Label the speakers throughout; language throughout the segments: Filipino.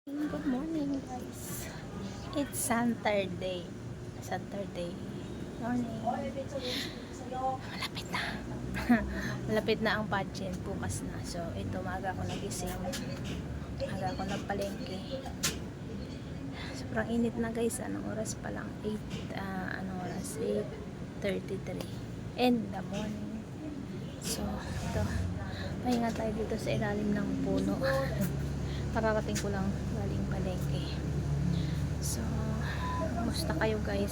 Speaker 1: Good morning guys. It's Saturday. Saturday morning. Malapit na. Malapit na ang pageant. Bukas na. So ito, maaga ako nagising. Maaga ako nagpalengke. Sobrang init na guys. Anong oras pa lang? 8:33 in the morning. So ito, pahinga tayo dito sa ilalim ng puno. Kararating ko lang galing palengke. So kumusta kayo guys?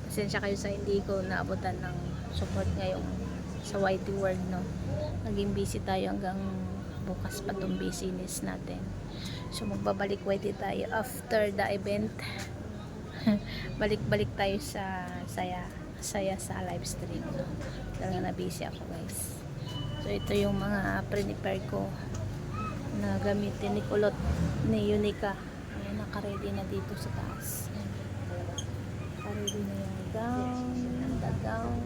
Speaker 1: Pasensya kayo sa hindi ko naabutan ng support ngayong sa YT World, no? Naging busy tayo hanggang bukas pa tong business natin. So magbabalik YT tayo after the event. Balik-balik tayo sa saya sa live stream, no? Talaga na busy ako guys. So ito yung mga prepare ko na gamitin ni Kulot ni Unica. Ayan, naka-ready na dito sa taas. Naka-ready na yung the gown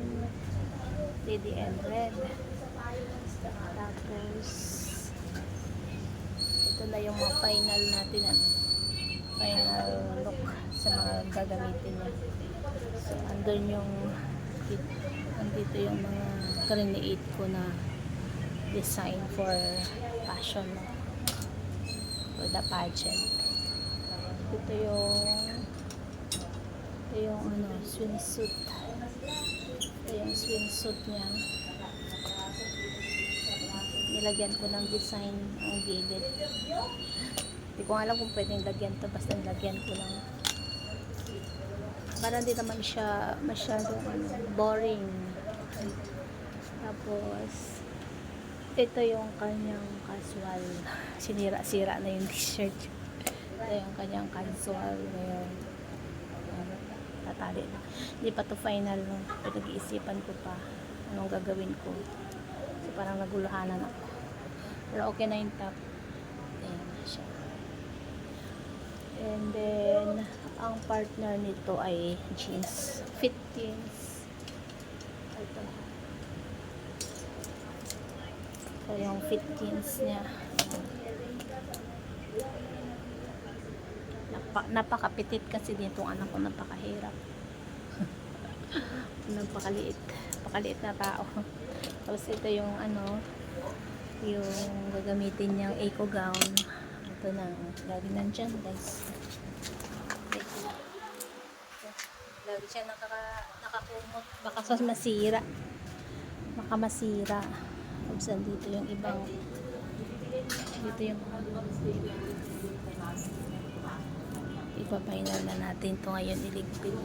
Speaker 1: lady and red. Tapos ito na yung mga final natin, final look sa mga gagamitin niya. So andun yung andito yung mga create ko na design for fashion, no? For the pageant. Ito yung swimsuit. Ito yung swimsuit niya. Nilagyan ko ng design ang gilid. Hindi ko alam kung pwedeng lagyan to, basta nilagyan ko lang para hindi naman siya masyadong boring. Tapos ito yung kanyang casual. Sinira-sira na yung t-shirt. Ito yung kanyang casual ngayon. Tatali na. Hindi pa to final, no? Pinag-iisipan ko pa anong gagawin ko. So parang naguluhanan ako. Pero okay na yung top. Ayan na siya. And then ang partner nito ay jeans. Fit jeans. Ito. So yung fit jeans niya, napakapitit kasi dito ang anak ko, napakahirap. Napakaliit na tao. Tapos ito yung yung gagamitin niyang eco gown. Ito na, lagi nandyan guys. Lagi siya nakakumot, baka sa masira, tapos dito yung ibang, dito yung ipapahinal na natin to ngayon. Iligpit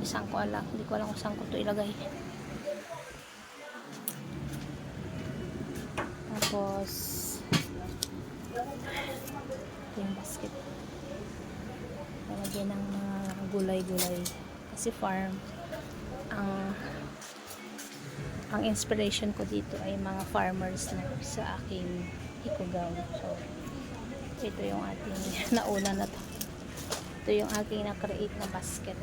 Speaker 1: isang ko alam, hindi ko alam kung saan ko to ilagay. Tapos ito yung basket, lalagyan ng mga gulay-gulay kasi farm. Ang inspiration ko dito ay mga farmers na sa aking ikugaw. So ito yung ating nauna na to. Ito yung aking na-create na basket.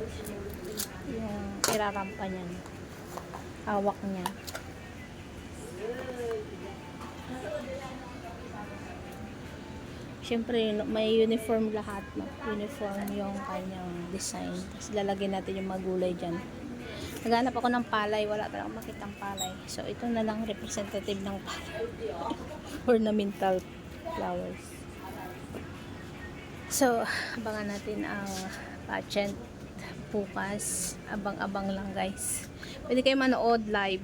Speaker 1: Yung irarampa niya, hawak niya. Siyempre may uniform lahat, no? Uniform yung kanyang design. Tapos lalagyan natin yung magulay dyan. Naghanap ako ng palay, wala talagang makitang palay. So ito na lang representative ng palay. Ornamental flowers. So abangan natin ang pageant bukas. Abang-abang lang guys. Pwede kayo manood live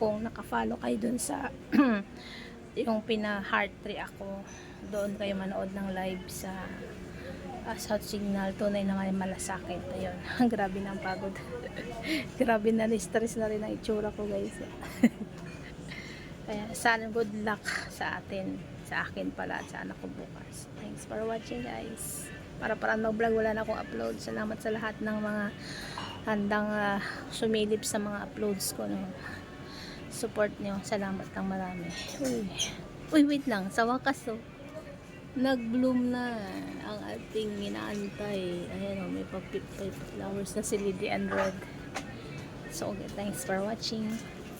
Speaker 1: kung naka-follow kayo dun sa yung pina-heart 3 ako. Doon kayo manood ng live sa South Signal. Tunay na nga malasakit. Ayun. Grabe na ang pagod. Grabe na, stress na rin ang itsura ko guys. Kaya sana good luck sa akin pala at sa anak ko bukas. Thanks for watching guys. Para mag-vlog, wala na akong upload. Salamat sa lahat ng mga handang sumilip sa mga uploads ko, no? Support nyo. Salamat ng marami. Uy, wait lang. Sa wakas, nag-bloom na ang ating inaantay. Ayan, may flowers na si Lady and Red. So okay, thanks for watching.